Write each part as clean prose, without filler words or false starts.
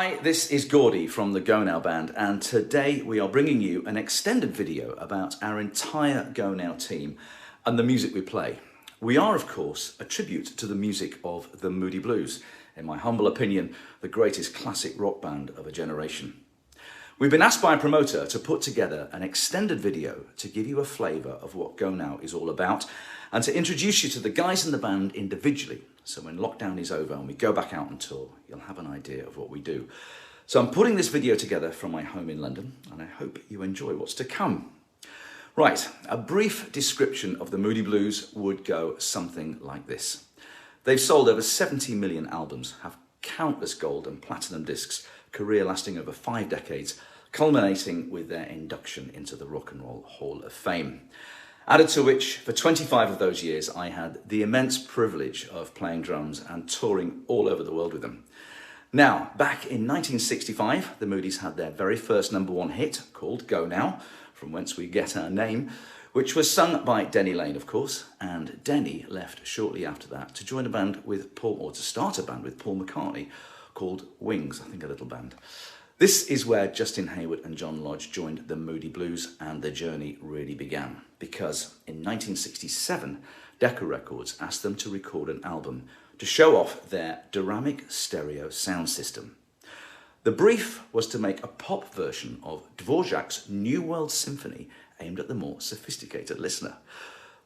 Hi, this is Gordy from the Go Now Band, and today we are bringing you an extended video about our entire Go Now team and the music we play. We are, of course, a tribute to the music of the Moody Blues, in my humble opinion, the greatest classic rock band of a generation. We've been asked by a promoter to put together an extended video to give you a flavour of what Go Now is all about and to introduce you to the guys in the band individually. So when lockdown is over and we go back out on tour, you'll have an idea of what we do. So I'm putting this video together from my home in London, and I hope you enjoy what's to come. Right, a brief description of the Moody Blues would go something like this. They've sold over 70 million albums, have countless gold and platinum discs, career lasting over 5 decades, culminating with their induction into the Rock and Roll Hall of Fame. Added to which, for 25 of those years, I had the immense privilege of playing drums and touring all over the world with them. Now, back in 1965, the Moodies had their very first #1 hit, called Go Now, from whence we get our name, which was sung by Denny Laine, of course, and Denny left shortly after that to join a band with Paul, or to start a band with Paul McCartney, called Wings, I think a little band. This is where Justin Hayward and John Lodge joined the Moody Blues, and the journey really began, because in 1967, Decca Records asked them to record an album to show off their Duramic stereo sound system. The brief was to make a pop version of Dvorak's New World Symphony aimed at the more sophisticated listener.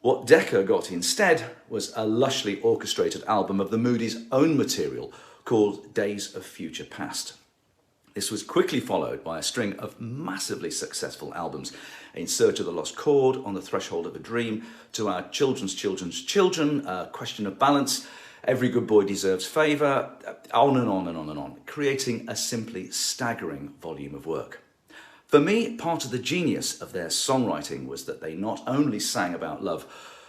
What Decca got instead was a lushly orchestrated album of the Moodies' own material called Days of Future Past. This was quickly followed by a string of massively successful albums, In Search of the Lost Chord, On the Threshold of a Dream, To Our Children's Children, Question of Balance, Every Good Boy Deserves Favour, on and on and on and on, creating a simply staggering volume of work. For me, part of the genius of their songwriting was that they not only sang about love,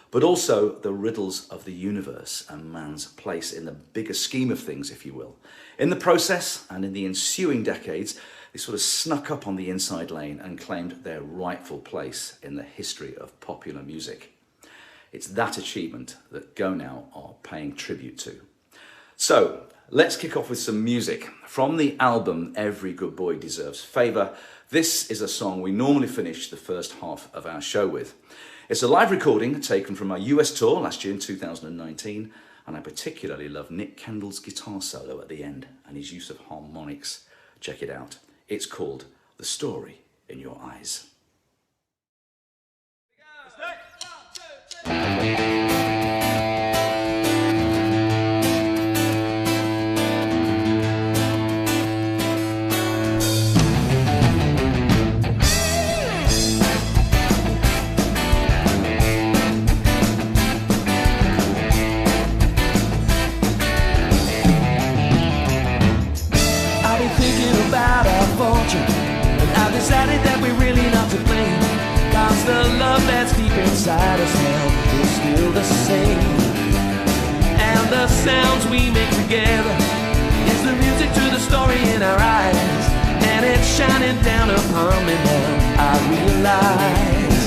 but also the riddles of the universe and man's place in the bigger scheme of things, if you will. In the process, and in the ensuing decades, they sort of snuck up on the inside lane and claimed their rightful place in the history of popular music. It's that achievement that Go Now are paying tribute to. So, let's kick off with some music. From the album Every Good Boy Deserves Favour, this is a song we normally finish the first half of our show with. It's a live recording taken from our US tour last year in 2019, and I particularly love Nick Kendall's guitar solo at the end and his use of harmonics. Check it out. It's called The Story in Your Eyes. Decided that we're really not to blame, 'cause the love that's deep inside us now is still the same. And the sounds we make together is the music to the story in our eyes, and it's shining down upon me now, I realize.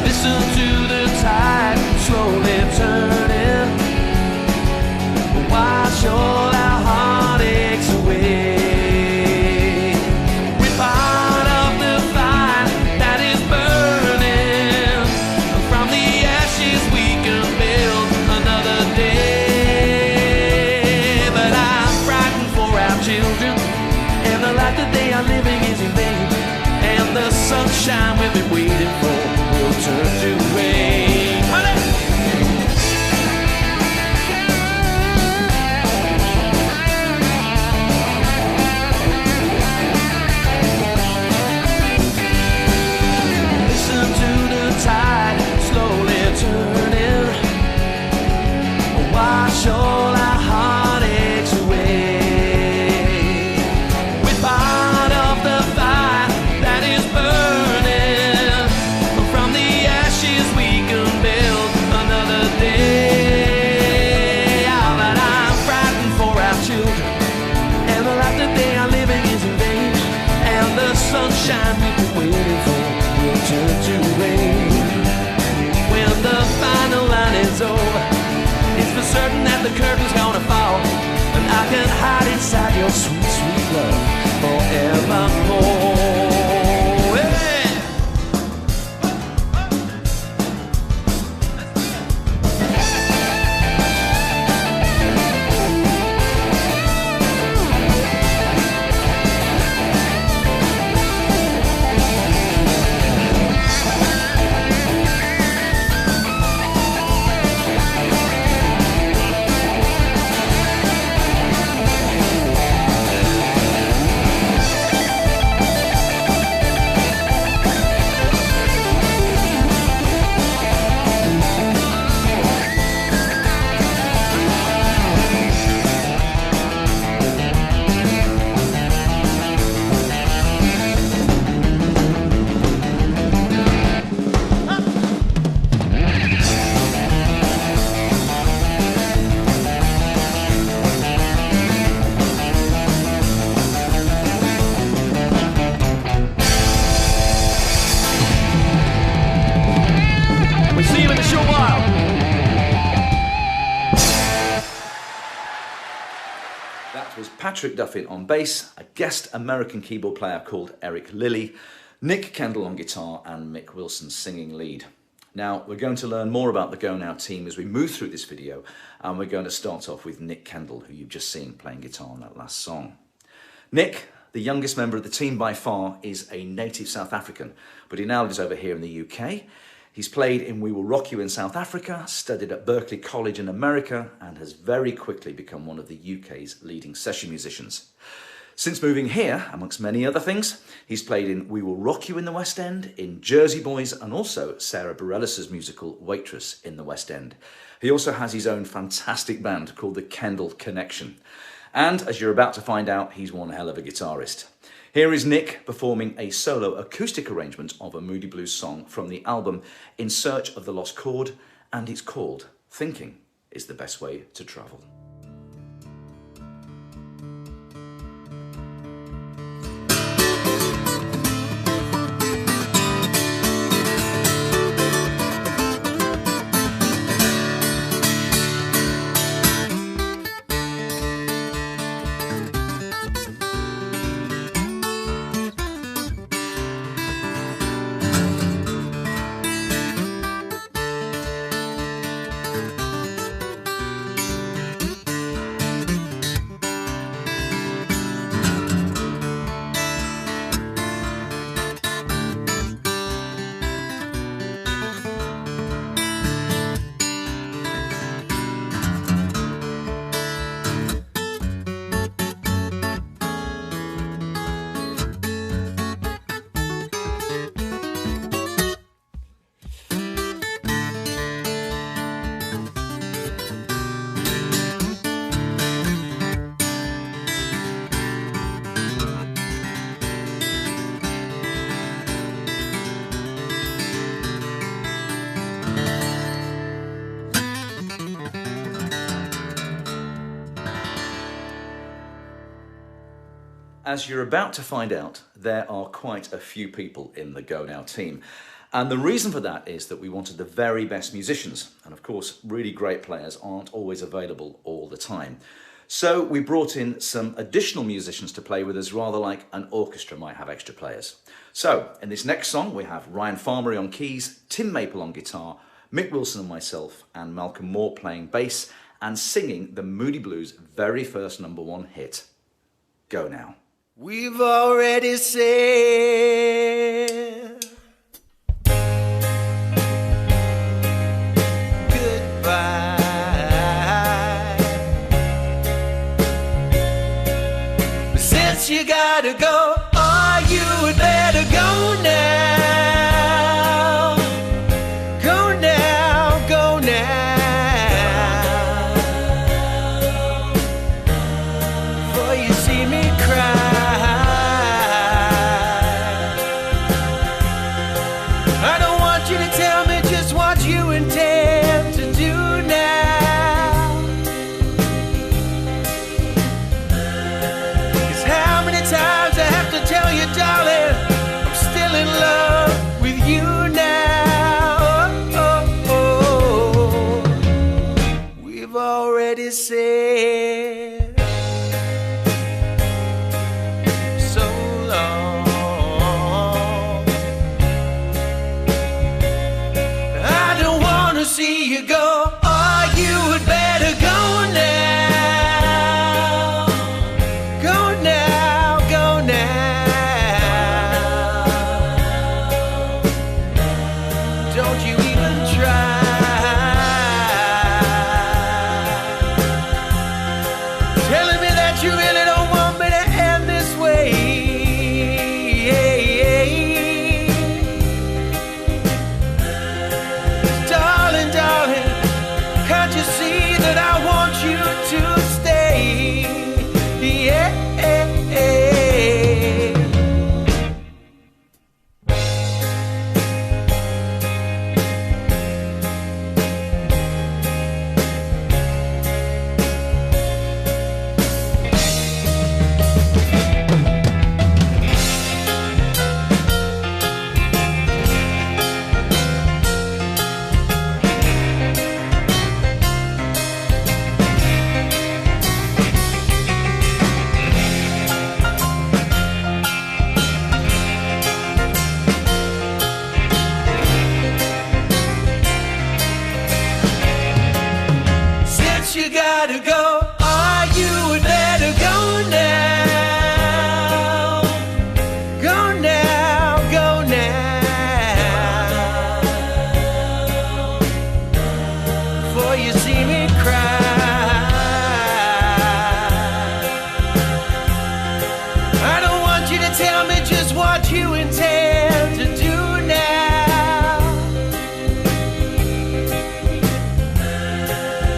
Listen to the tide slowly turning, wash all our heartaches away. Sunshine we've been waiting for will turn to rain. Listen to the tide slowly turning, wash all our heartaches away. We're part of the fire that is burning. From the ashes we can build another day. Oh, but I'm frightened for our children, and the life that they are living is in vain. And the sunshine we've been waiting for will turn to rain. When the final line is over, it's for certain that the curtain's gonna fall, and I can hide inside your your sweet, sweet love forevermore. Patrick Duffin on bass, a guest American keyboard player called Eric Lilly, Nick Kendall on guitar, and Mick Wilson singing lead. Now, we're going to learn more about the Go Now team as we move through this video, and we're going to start off with Nick Kendall, who you've just seen playing guitar on that last song. Nick, the youngest member of the team by far, is a native South African, but he now lives over here in the UK. He's played in We Will Rock You in South Africa, studied at Berklee College in America, and has very quickly become one of the UK's leading session musicians. Since moving here, amongst many other things, he's played in We Will Rock You in the West End, in Jersey Boys, and also Sarah Bareilles' musical Waitress in the West End. He also has his own fantastic band called the Kendall Connection. And as you're about to find out, he's one hell of a guitarist. Here is Nick performing a solo acoustic arrangement of a Moody Blues song from the album In Search of the Lost Chord, and it's called Thinking is the Best Way to Travel. As you're about to find out, there are quite a few people in the Go Now team. And the reason for that is that we wanted the very best musicians. And of course, really great players aren't always available all the time. So we brought in some additional musicians to play with us, rather like an orchestra might have extra players. So in this next song, we have Ryan Farmery on keys, Tim Maple on guitar, Mick Wilson and myself, and Malcolm Moore playing bass and singing the Moody Blues' very first #1 hit, Go Now. We've already said goodbye, but since you gotta go, oh, you would better go now. Go now, go now, before you see me cry. Said don't you even try. Telling me that you really don't want me to end this way. Darling, darling, can't you see that I want you to stay? Yeah. You gotta go, or you would better go now. Go now, go now, before you see me cry. I don't want you to tell me just what you intend to do now.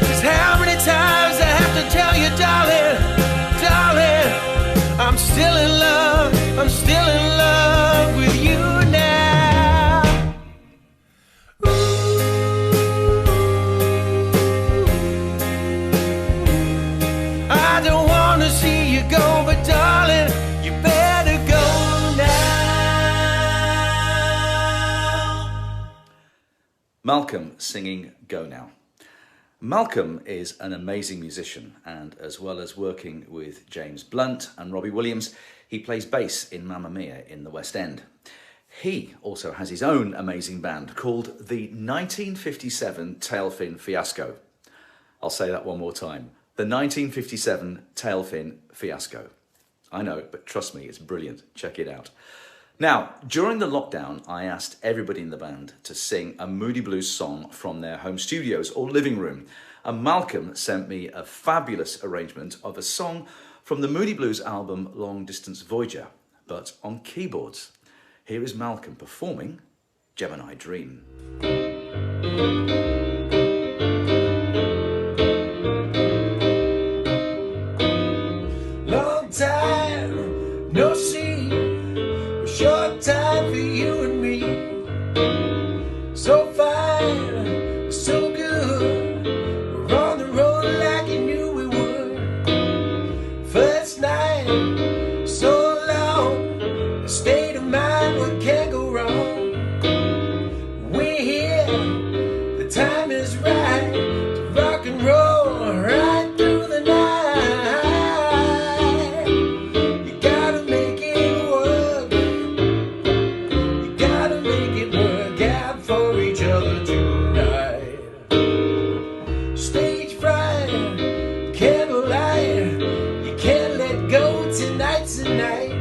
'Cause how many times I have to tell you, darling, darling, I'm still in love, I'm still in love with you now. Ooh, I don't want to see you go, but darling, you better go now. Malcolm singing Go Now. Malcolm is an amazing musician, and as well as working with James Blunt and Robbie Williams, he plays bass in Mamma Mia in the West End. He also has his own amazing band called the 1957 Tailfin Fiasco. I'll say that one more time. The 1957 Tailfin Fiasco. I know, but trust me, it's brilliant. Check it out. Now, during the lockdown, I asked everybody in the band to sing a Moody Blues song from their home studios or living room. And Malcolm sent me a fabulous arrangement of a song from the Moody Blues album Long Distance Voyager, but on keyboards. Here is Malcolm performing Gemini Dream. Long time no see. Short time for you and me. So fine, so good. We're on the road like you knew we would. First night, so long. A state of mind, what can go wrong? We're here, the time is right to rock and roll right through the night. You gotta make it work. For each other tonight. Stage fright, candlelight. You can't let go, tonight's the night.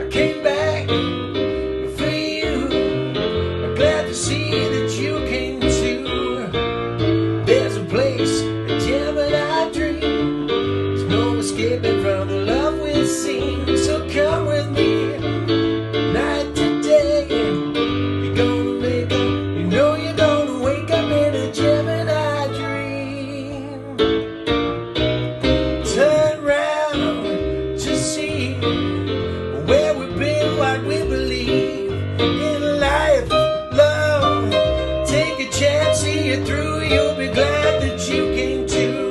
I came back for you. I'm glad to see that you came too. There's a place, a Gemini dream. There's no escaping from the love we've seen. So come with me. Night to day. You're gonna make up. You know you're gonna wake up in a Gemini dream. Turn round to see where we've been, what we believe in life, love. Take a chance, see it through. You'll be glad that you came too.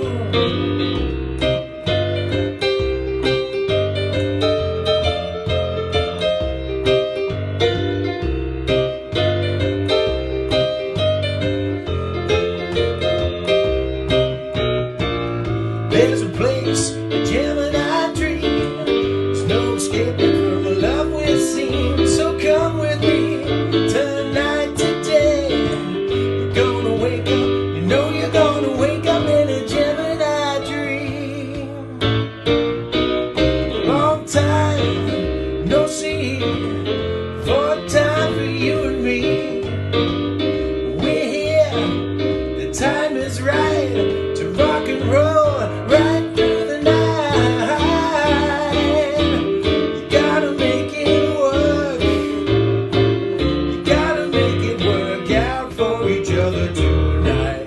There's a place, a Gemini dream. There's no escaping from the love we've seen. So come with me tonight, today. You're gonna wake up, you know you're gonna together tonight.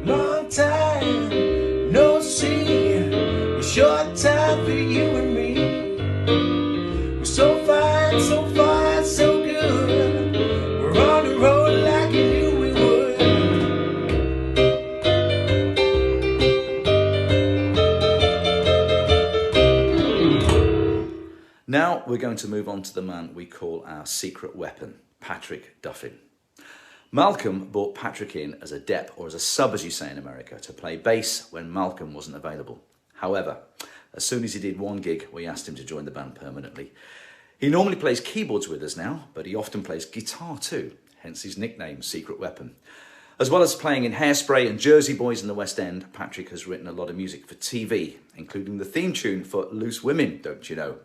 Long time no see, a short time for you and me. We're so fine, so far, so good. We're on the road like you knew we would. Now we're going to move on to the man we call our secret weapon, Patrick Duffin. Malcolm brought Patrick in as a dep, or as a sub as you say in America, to play bass when Malcolm wasn't available. However, as soon as he did one gig, we asked him to join the band permanently. He normally plays keyboards with us now, but he often plays guitar too, hence his nickname, Secret Weapon. As well as playing in Hairspray and Jersey Boys in the West End, Patrick has written a lot of music for TV, including the theme tune for Loose Women, don't you know?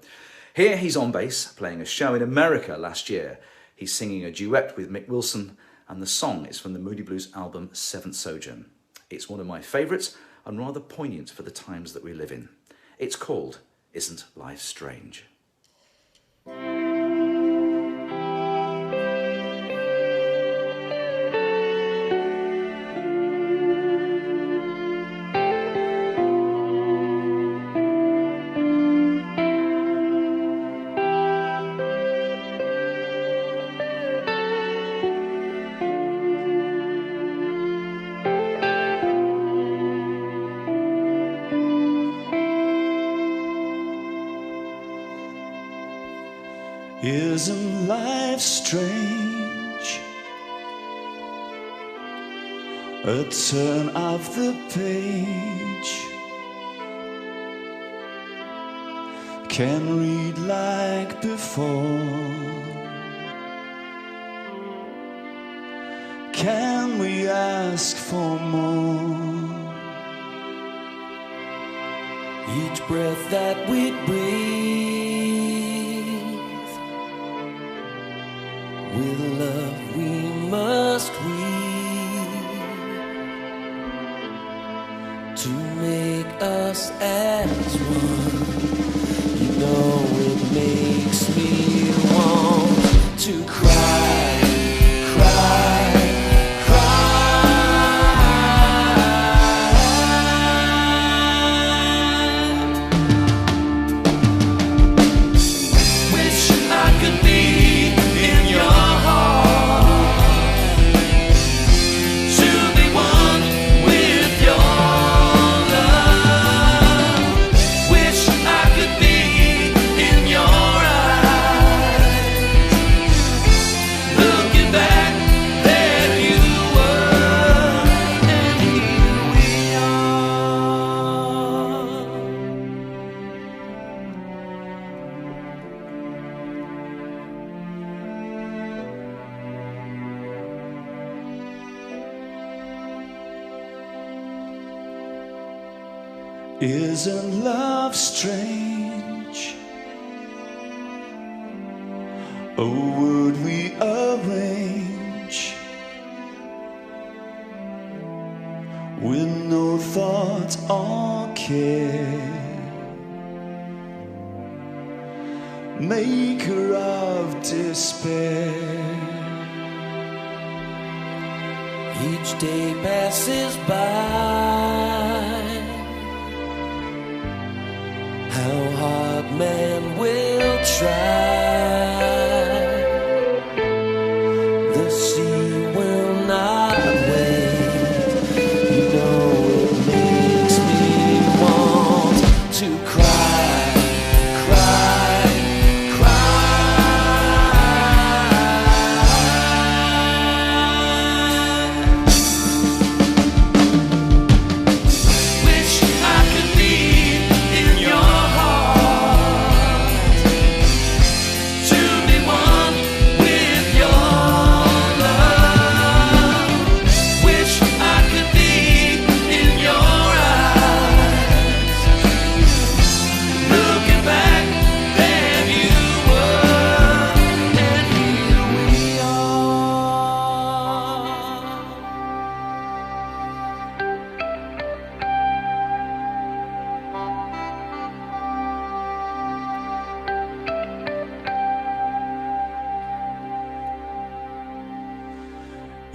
Here he's on bass, playing a show in America last year. He's singing a duet with Mick Wilson, and the song is from the Moody Blues album Seventh Sojourn. It's one of my favourites and rather poignant for the times that we live in. It's called Isn't Life Strange? Isn't life strange? A turn of the page, can read like before. Can we ask for more? Each breath that we breathe, with love we must weave to make us as one. You know it makes me want to cry, cry, cry. Wish I could be in your Isn't love strange? A word we arrange with no thought or care, maker of despair. Each day passes by, how hard man will try. The sea will not wait. You know it makes me want to cry, cry, cry. Wish I could be in your heart.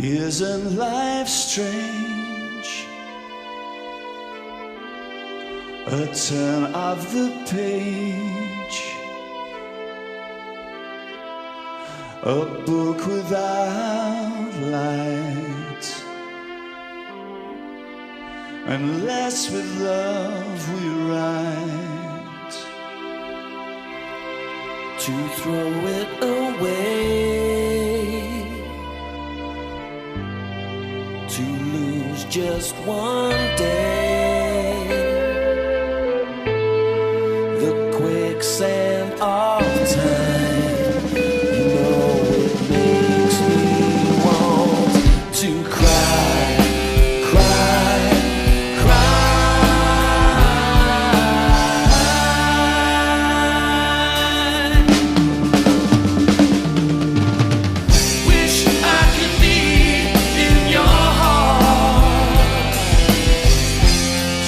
Isn't life strange? A turn of the page, a book without light, unless with love we write. To throw it away, to lose just one day, the quicksand of time, you know it makes me want to cry, cry, cry. Wish I could be in your heart,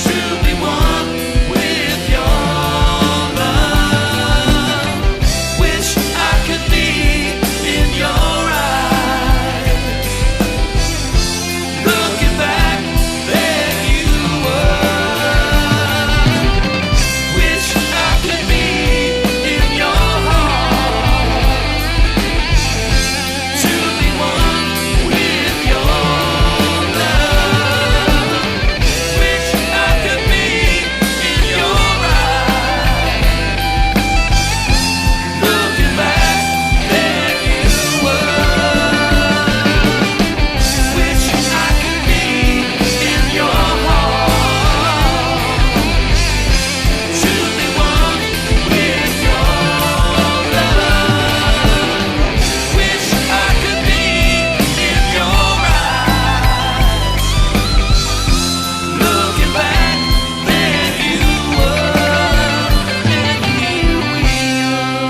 to be one with your love. Wish I could be in your eyes, looking back, there you were. Wish I could be in your heart, to be one with your love. Wish I could be in your eyes, looking back, there you were. Wish I could be in your heart, to be one with your love. Wish I could be in your eyes, looking back, there you were, and here we are.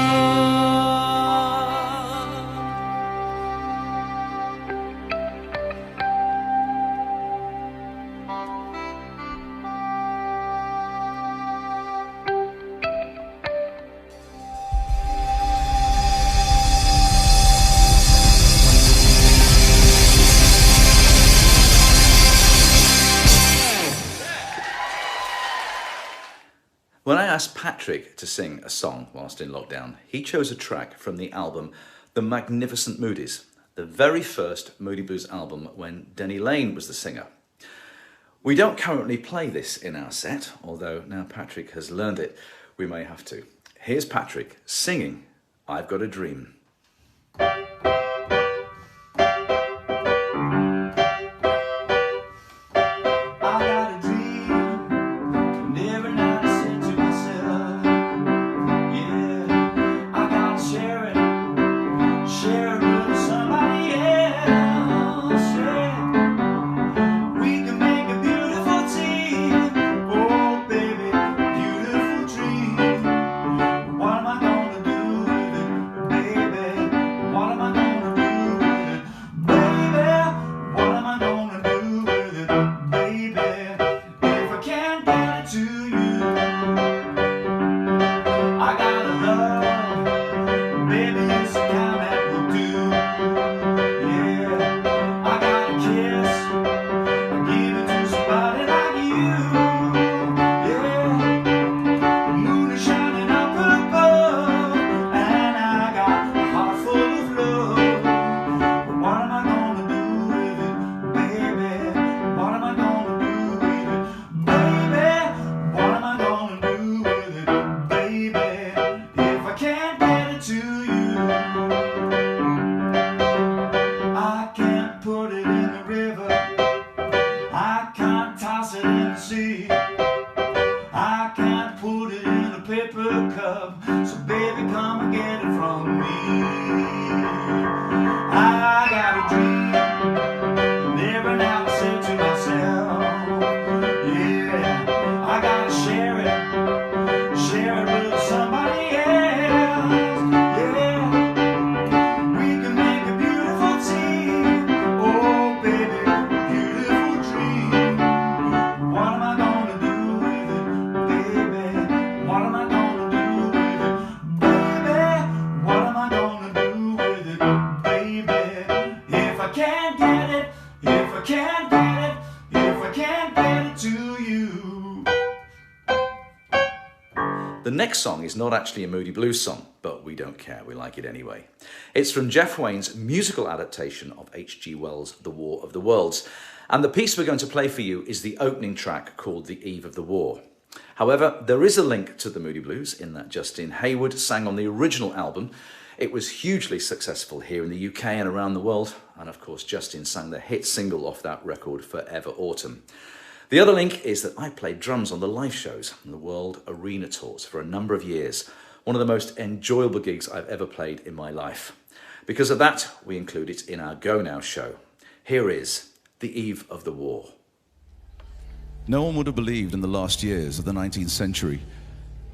When I asked Patrick to sing a song whilst in lockdown, he chose a track from the album The Magnificent Moodies, the very first Moody Blues album when Denny Lane was the singer. We don't currently play this in our set, although now Patrick has learned it, we may have to. Here's Patrick singing I've Got a Dream. I got a dream, and every night I say to myself, yeah, I gotta share it with somebody else, yeah. We can make a beautiful team, oh baby, beautiful dream. What am I gonna do with it, baby? What am I gonna do with it, baby? What am I gonna do with it, baby? If I can't get it to you, I gotta love, baby, it's the kind that will do. Yeah, I gotta kiss, I give it to somebody like you. Yeah, the moon is shining up above, and I got a heart full of love. But what am I gonna do with it, baby? What am I gonna do with it, baby? What am I gonna do with it, baby? If I can't get it to you, I can't put it in the river, I can't toss it in the sea, I can't put it in a paper cup, so baby come and get it from me. I got a dream, and every now I say to myself, yeah, I gotta share it with somebody else, yeah. We can make a beautiful team, oh can't get it, if I can't get it, if I can't get it to you. The next song is not actually a Moody Blues song, but we don't care, we like it anyway. It's from Jeff Wayne's musical adaptation of H.G. Wells' The War of the Worlds, and the piece we're going to play for you is the opening track called The Eve of the War. However, there is a link to the Moody Blues in that Justin Hayward sang on the original album. It was hugely successful here in the UK and around the world, and of course Justin sang the hit single off that record, Forever Autumn. The other link is that I played drums on the live shows and the World Arena Tours for a number of years, one of the most enjoyable gigs I've ever played in my life. Because of that, we include it in our Go Now show. Here is The Eve of the War. No one would have believed in the last years of the 19th century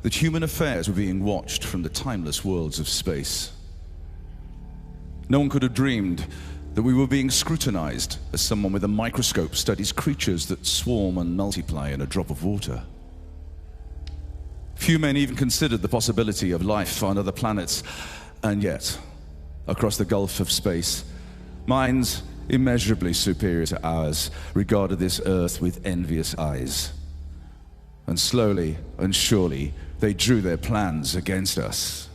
that human affairs were being watched from the timeless worlds of space. No one could have dreamed that we were being scrutinized as someone with a microscope studies creatures that swarm and multiply in a drop of water. Few men even considered the possibility of life on other planets, and yet, across the gulf of space, minds immeasurably superior to ours regarded this Earth with envious eyes. And slowly and surely, they drew their plans against us.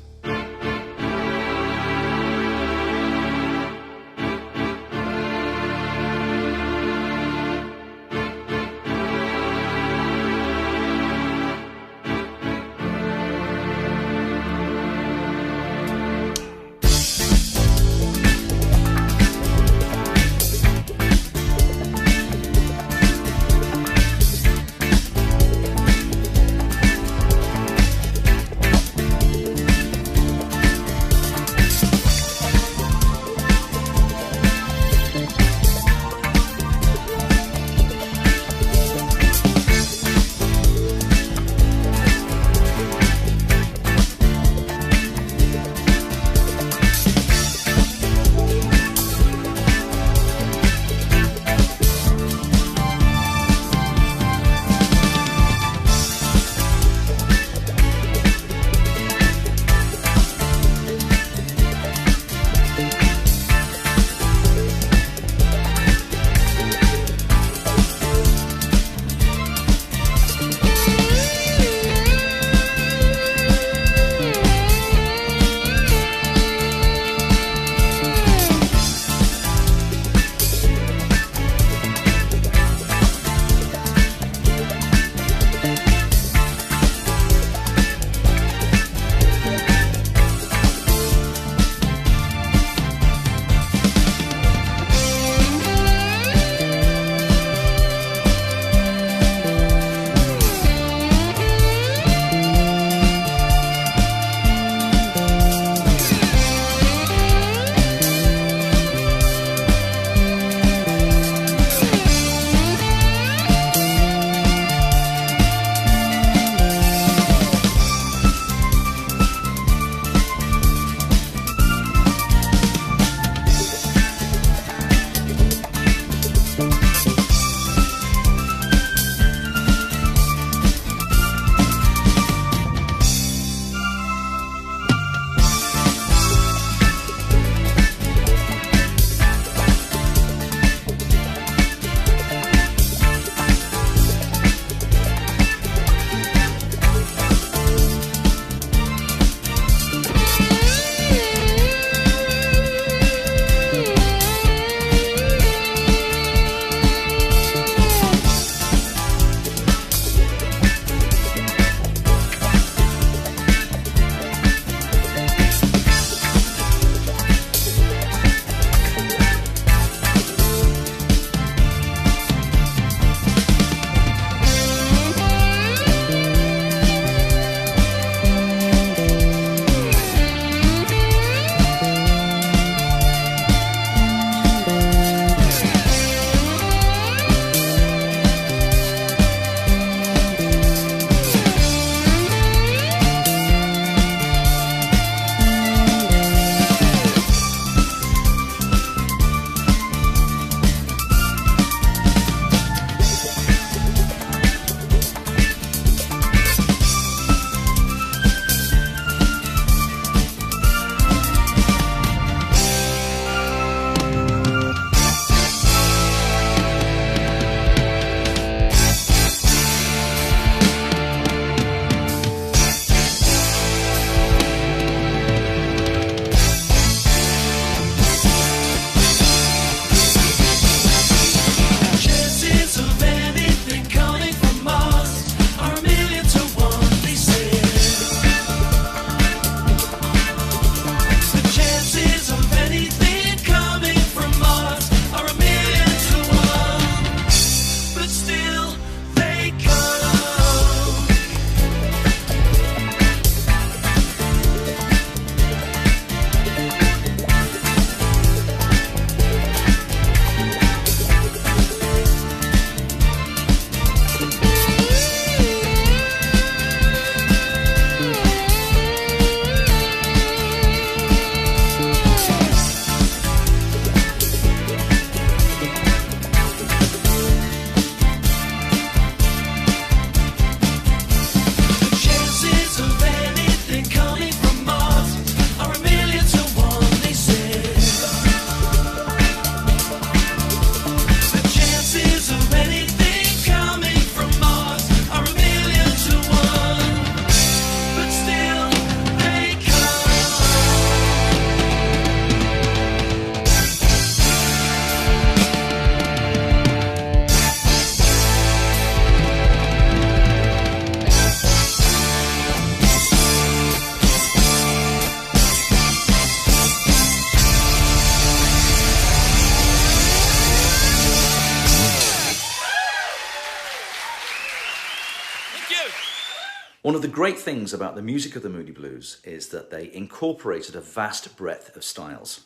One of the great things about the music of the Moody Blues is that they incorporated a vast breadth of styles.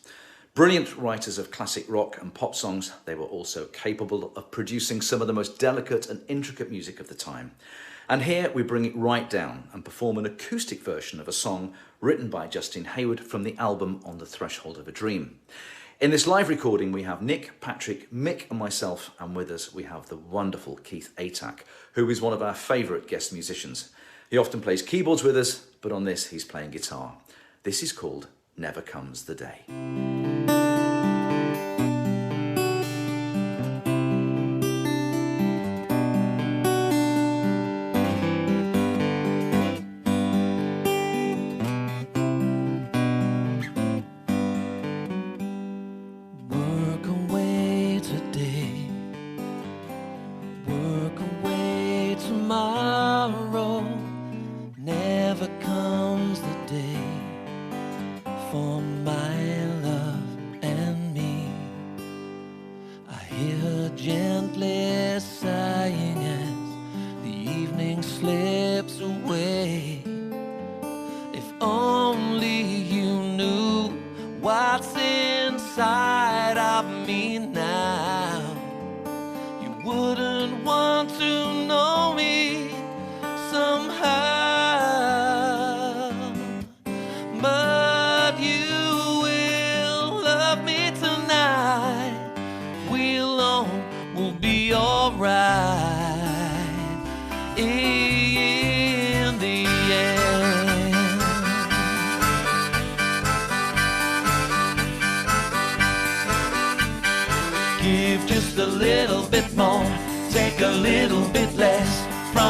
Brilliant writers of classic rock and pop songs, they were also capable of producing some of the most delicate and intricate music of the time. And here we bring it right down and perform an acoustic version of a song written by Justin Hayward from the album On the Threshold of a Dream. In this live recording we have Nick, Patrick, Mick and myself, and with us we have the wonderful Keith Atack, who is one of our favourite guest musicians. He often plays keyboards with us, but on this he's playing guitar. This is called Never Comes the Day.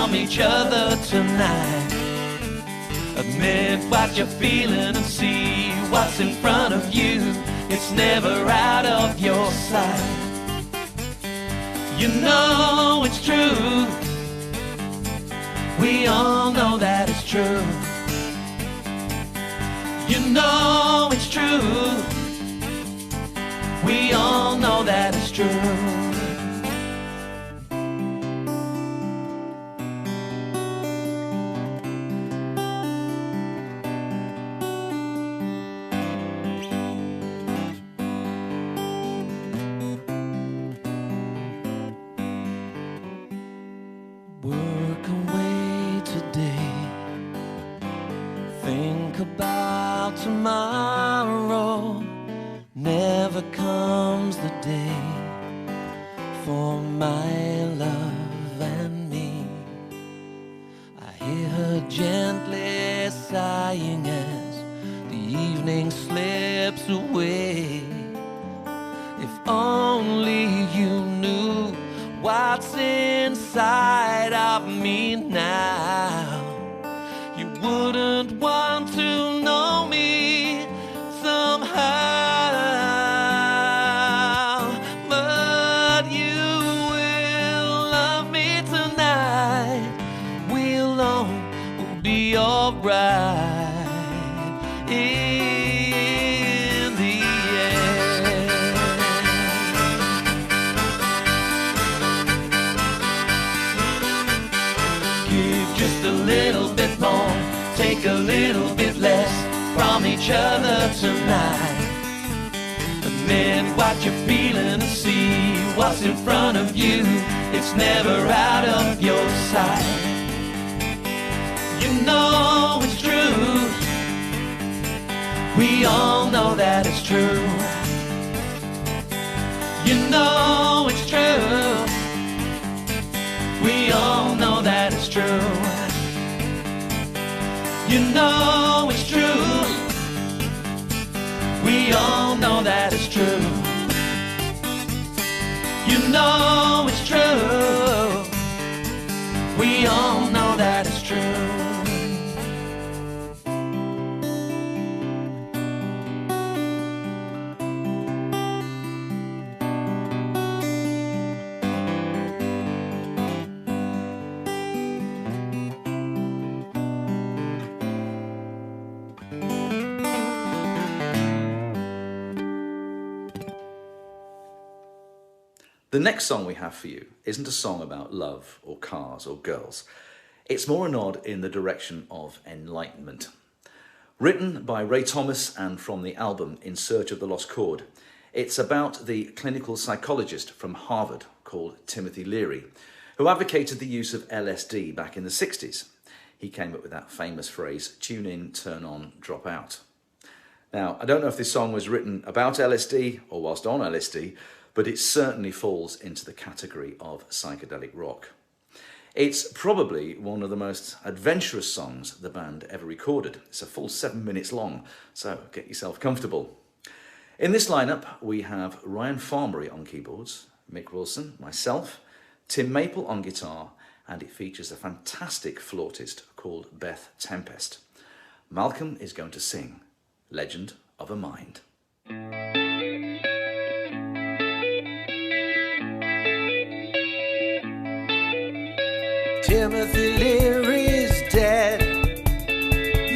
Each other tonight. Admit what you're feeling and see what's in front of you. It's never out of your sight. You know it's true. We all know that it's true. You know it's true. We all know that it's true. Tomorrow never comes the day for my love and me. I hear her gently sighing as the evening slips away. If only you knew what's inside of me now, you wouldn't want to know me somehow. But you will love me tonight. We'll be alright in the end. Give just a little bit more, take a little bit less from each other tonight. Admit what you're feeling and see what's in front of you. It's never out of your sight. You know it's true. We all know that it's true. You know it's true. We all know that it's true. You know it's true. We all know that it's true. You know it's true. We all know that it's true. The next song we have for you isn't a song about love or cars or girls. It's more a nod in the direction of enlightenment. Written by Ray Thomas and from the album In Search of the Lost Chord, it's about the clinical psychologist from Harvard called Timothy Leary, who advocated the use of LSD back in the 60s. He came up with that famous phrase, tune in, turn on, drop out. Now, I don't know if this song was written about LSD or whilst on LSD, but it certainly falls into the category of psychedelic rock. It's probably one of the most adventurous songs the band ever recorded. It's a full 7 minutes long, so get yourself comfortable. In this lineup, we have Ryan Farmery on keyboards, Mick Wilson, myself, Tim Maple on guitar, and it features a fantastic flautist called Beth Tempest. Malcolm is going to sing Legend of a Mind. Timothy Leary's dead.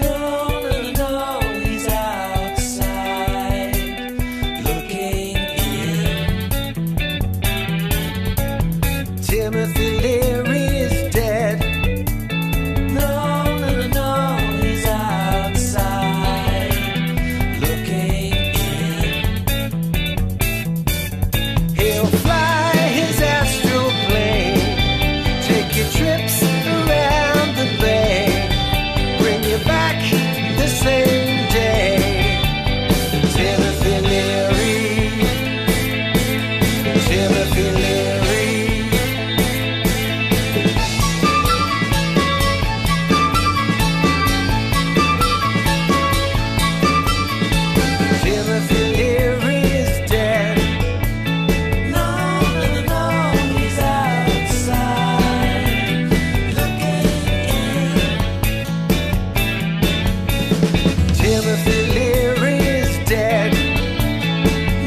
No, no, no, he's outside looking in. Timothy Leary's dead. No, no, no, he's outside looking in. He'll fly his astral plane, take your trips around the bay, bring you back the same day. Timothy Leary, Timothy Leary. Timothy Leary is dead. No, no, no, he's outside looking in. Timothy Leary is dead.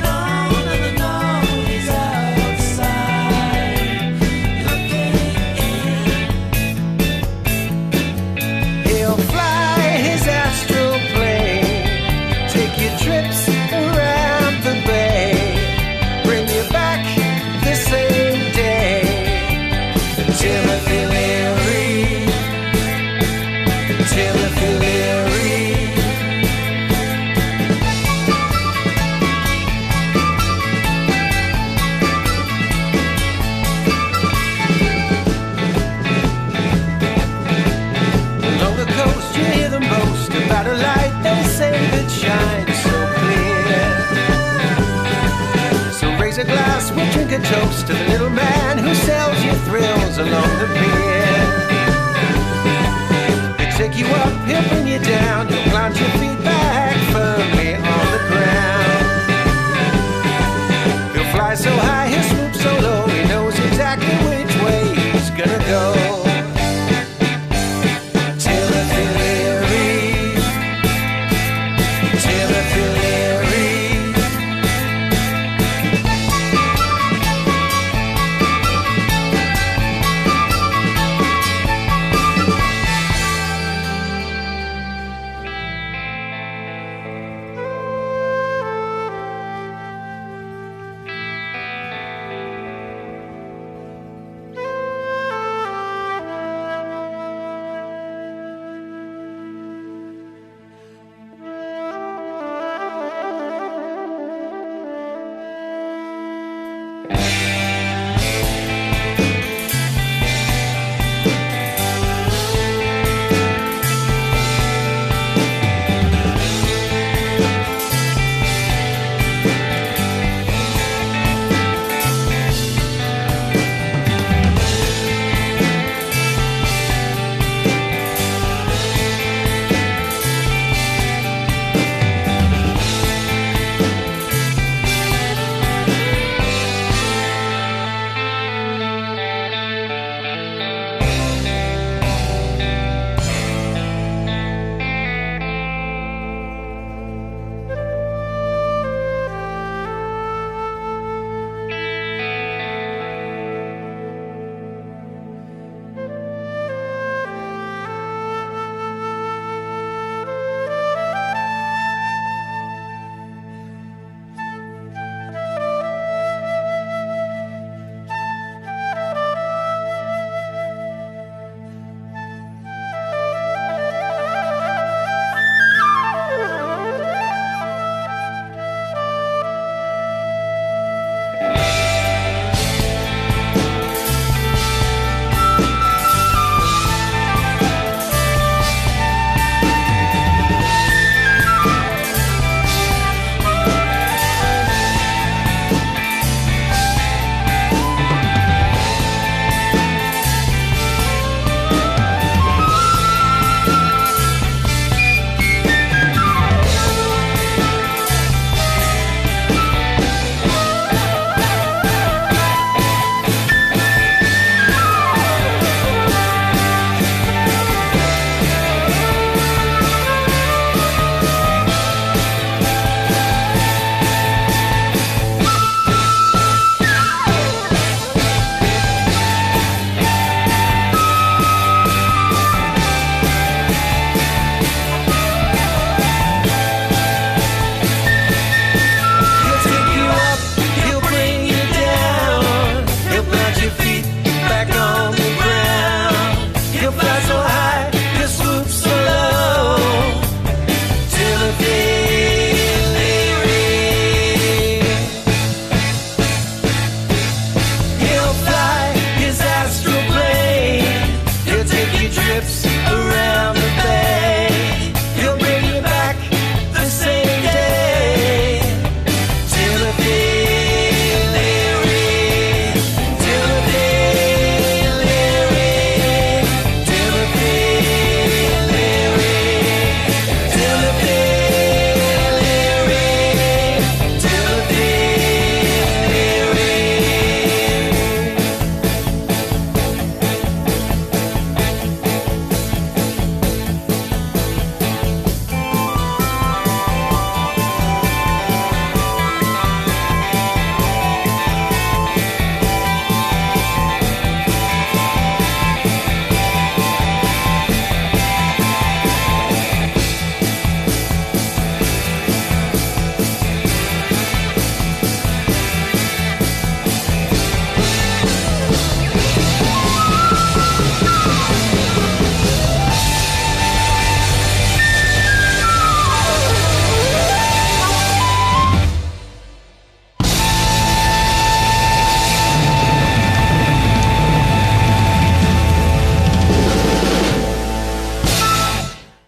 No, no, no, he's outside looking in. He'll fly his astral plane, take your trips around the bay, bring you back the same day. Timothy Leary, Timothy Leary. Along the coast you hear them boast about a light they say that shines so clear. So raise a glass, we'll drink a toast to the little man who sells you thrills along the pier. He'll take you up, he'll bring you down, he'll plant your feet back firmly on the ground. He'll fly so high, he'll swoop so low, he knows exactly which way he's gonna go. Timothy Leary, Timothy Leary.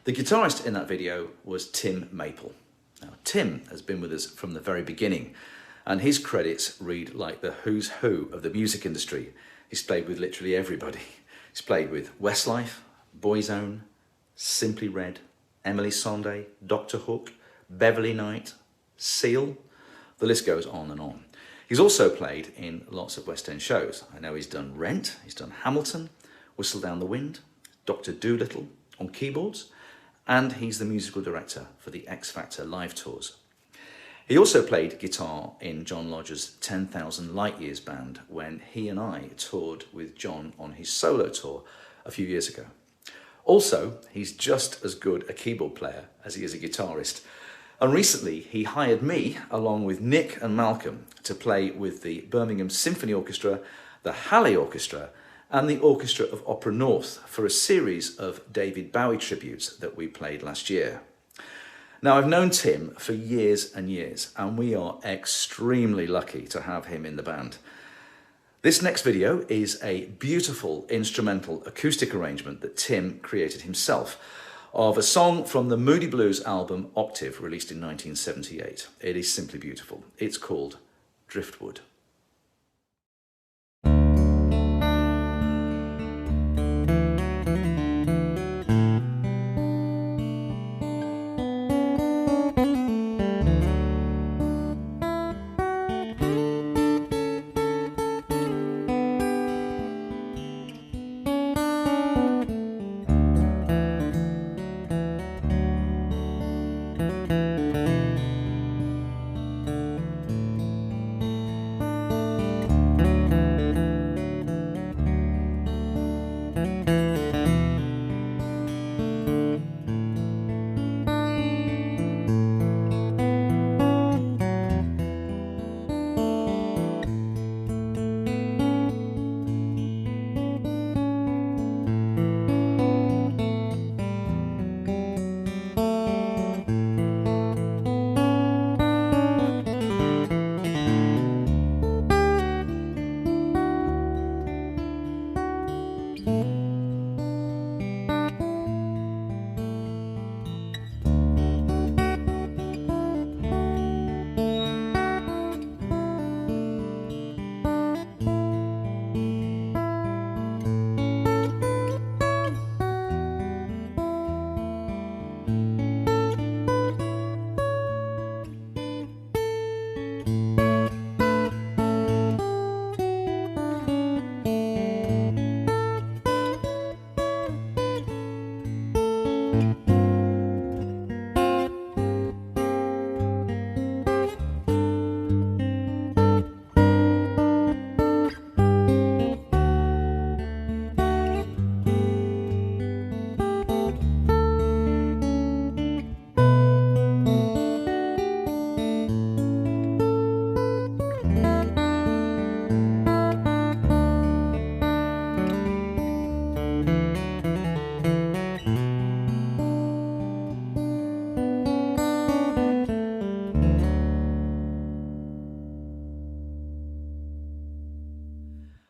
The guitarist in that video was Tim Maple. Now, Tim has been with us from the very beginning, and his credits read like the who's who of the music industry. He's played with literally everybody. He's played with Westlife, Boyzone, Simply Red, Emily Sandé, Dr. Hook, Beverly Knight, Seal. The list goes on and on. He's also played in lots of West End shows. I know he's done Rent, he's done Hamilton, Whistle Down the Wind, Dr. Dolittle on keyboards, and he's the musical director for the X Factor live tours. He also played guitar in John Lodge's 10,000 Light Years band when he and I toured with John on his solo tour a few years ago. Also, he's just as good a keyboard player as he is a guitarist. And recently, he hired me, along with Nick and Malcolm, to play with the Birmingham Symphony Orchestra, the Halley Orchestra, and the Orchestra of Opera North for a series of David Bowie tributes that we played last year. Now, I've known Tim for years and years, and we are extremely lucky to have him in the band. This next video is a beautiful instrumental acoustic arrangement that Tim created himself of a song from the Moody Blues album Octave, released in 1978. It is simply beautiful. It's called Driftwood.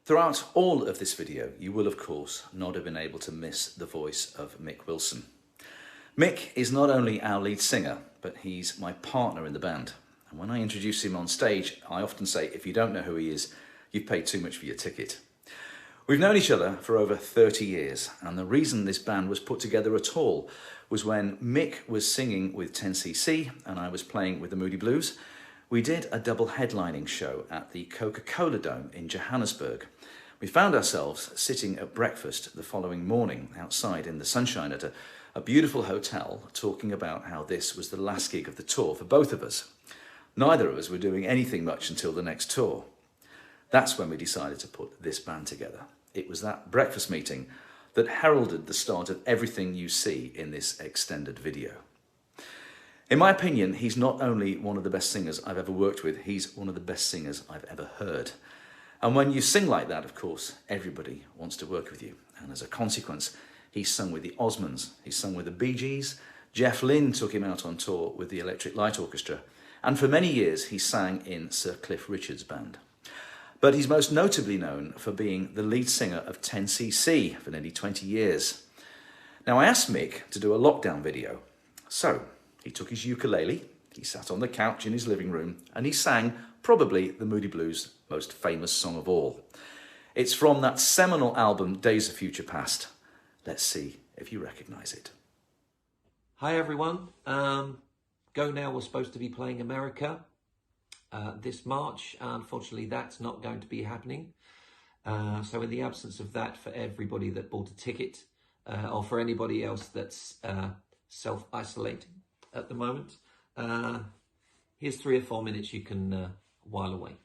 Throughout all of this video, you will of course not have been able to miss the voice of Mick Wilson. Mick is not only our lead singer, but he's my partner in the band. And when I introduce him on stage, I often say, if you don't know who he is, you've paid too much for your ticket. We've known each other for over 30 years, and the reason this band was put together at all was when Mick was singing with 10cc and I was playing with the Moody Blues. We did a double headlining show at the Coca-Cola Dome in Johannesburg. We found ourselves sitting at breakfast the following morning outside in the sunshine at a beautiful hotel, talking about how this was the last gig of the tour for both of us. Neither of us were doing anything much until the next tour. That's when we decided to put this band together. It was that breakfast meeting that heralded the start of everything you see in this extended video. In my opinion, he's not only one of the best singers I've ever worked with, he's one of the best singers I've ever heard. And when you sing like that, of course, everybody wants to work with you. And as a consequence, he's sung with the Osmonds, he's sung with the Bee Gees, Jeff Lynne took him out on tour with the Electric Light Orchestra, and for many years he sang in Sir Cliff Richard's band. But he's most notably known for being the lead singer of 10cc for nearly 20 years. Now, I asked Mick to do a lockdown video. So he took his ukulele, he sat on the couch in his living room, and he sang probably the Moody Blues' most famous song of all. It's from that seminal album, Days of Future Past. Let's see if you recognise it. Hi everyone. Go Now was supposed to be playing America this March. Unfortunately, that's not going to be happening. So in the absence of that, for everybody that bought a ticket, or for anybody else that's self-isolating at the moment, here's 3 or 4 minutes you can while away.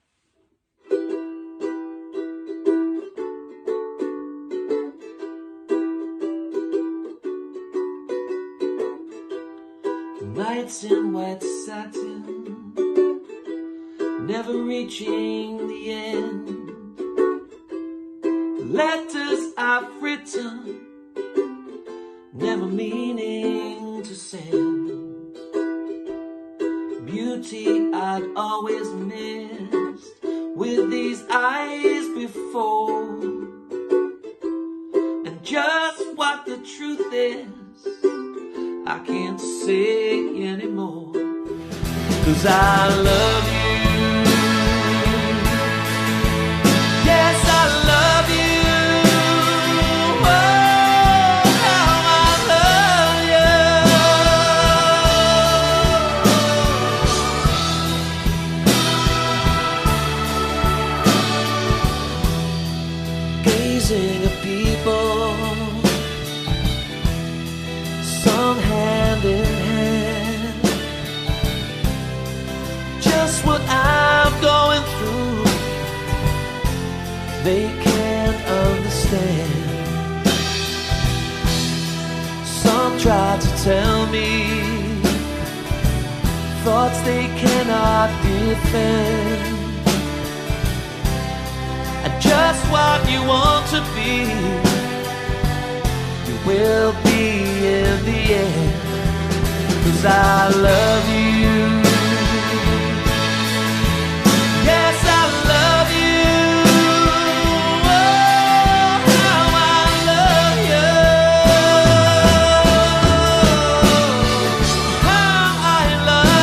Nights in white satin, never reaching the end. Letters I've written, never meaning to send. Beauty I'd always missed with these eyes before. And just what the truth is, I can't say anymore. 'Cause I love you. Yes, I love you. Oh, how I love you. Gazing at people, some hand in hand, just what I'm going through, they can't understand. Some try to tell me thoughts they cannot defend. And just what you want to be, you will be in the end. 'Cause I love you. Yes, I love you. Oh, how I love you. How I love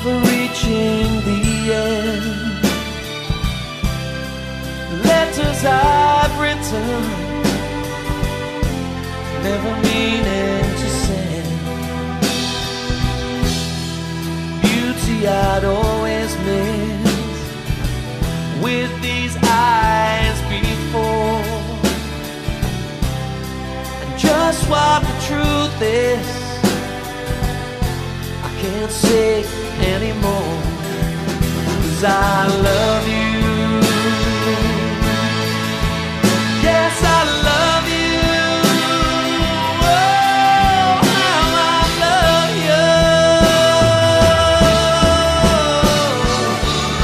never reaching the end. Letters I've written, never meaning to send. Beauty I'd always miss with these eyes before. And just what the truth is, I can't say anymore. 'Cause I love you. Yes, I love you. Oh, how I love you.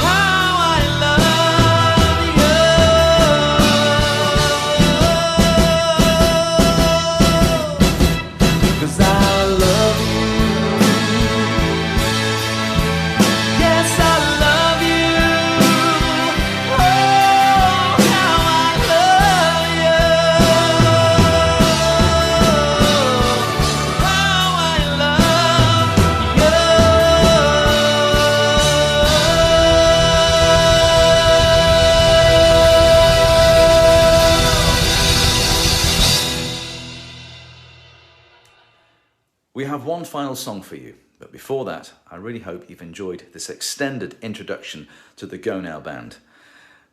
How I love you. 'Cause I love you. Yes, I love you. We have one final song for you, but before that, I really hope you've enjoyed this extended introduction to the Go Now Band.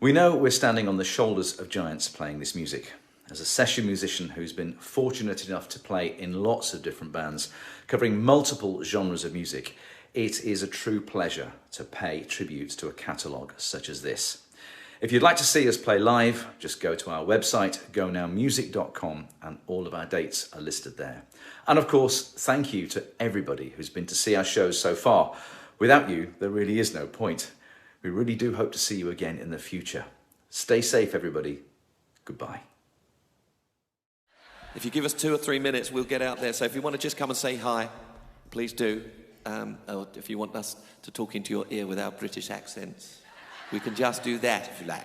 We know we're standing on the shoulders of giants playing this music. As a session musician who's been fortunate enough to play in lots of different bands, covering multiple genres of music, it is a true pleasure to pay tribute to a catalogue such as this. If you'd like to see us play live, just go to our website, gonowmusic.com, and all of our dates are listed there. And of course, thank you to everybody who's been to see our shows so far. Without you, there really is no point. We really do hope to see you again in the future. Stay safe, everybody. Goodbye. If you give us 2 or 3 minutes, we'll get out there. So if you want to just come and say hi, please do. Or if you want us to talk into your ear with our British accents, we can just do that if you like.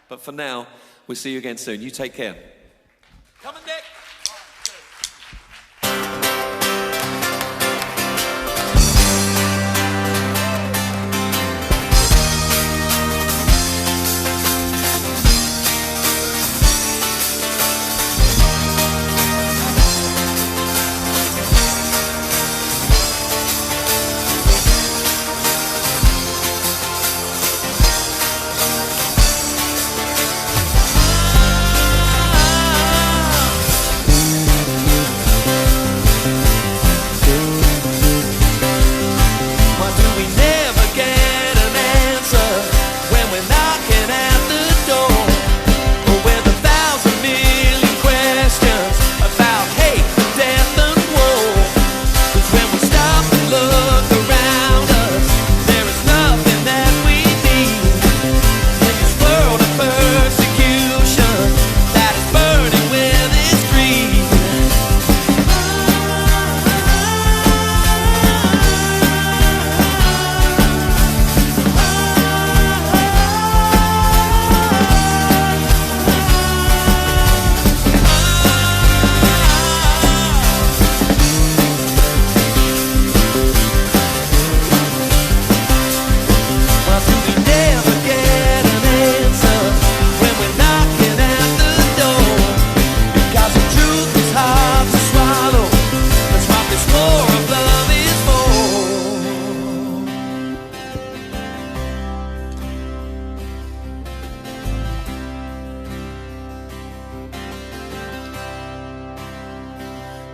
But for now, we'll see you again soon. You take care. Come on, Nick.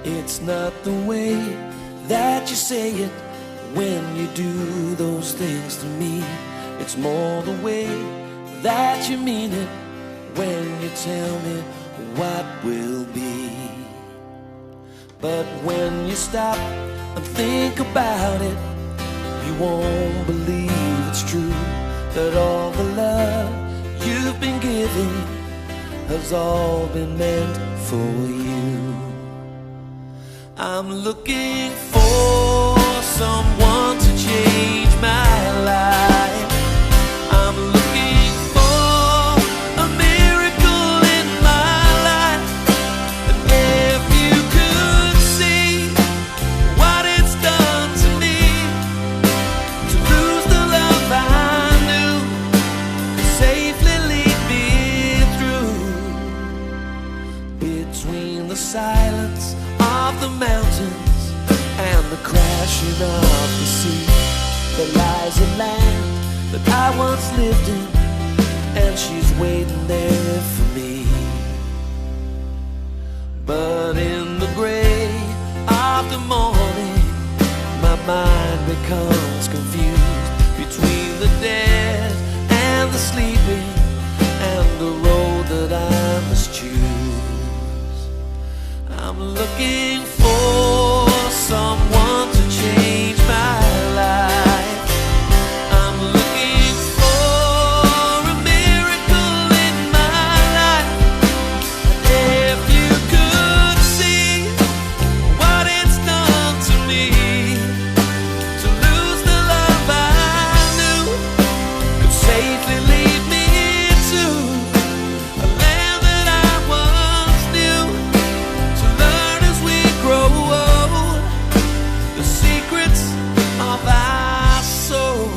It's not the way that you say it when you do those things to me. It's more the way that you mean it when you tell me what will be. But when you stop and think about it, you won't believe it's true, that all the love you've been giving has all been meant for you. I'm looking for someone to change my life. I'm looking for a miracle in my life. And if you could see what it's done to me, to lose the love I knew could safely lead me through. Between the silence of the mountains and the crashing of the sea, there lies a land that I once lived in, and she's waiting there for me. But in the gray of the morning, my mind becomes confused between the dead and the sleeping, and the road that I must choose. I'm looking for someone to change my life. I'm looking for a miracle in my life. And if you could see what it's done to me, to lose the love I knew could safely lead me to a land that I once knew, to learn as we grow old the secrets of our soul.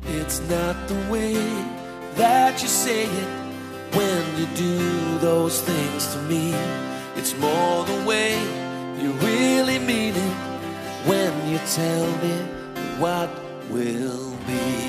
It's not the way that you say it when you do those things to me. It's it's more the way you really mean it when you tell me what will be.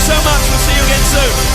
So much. We'll see you again soon.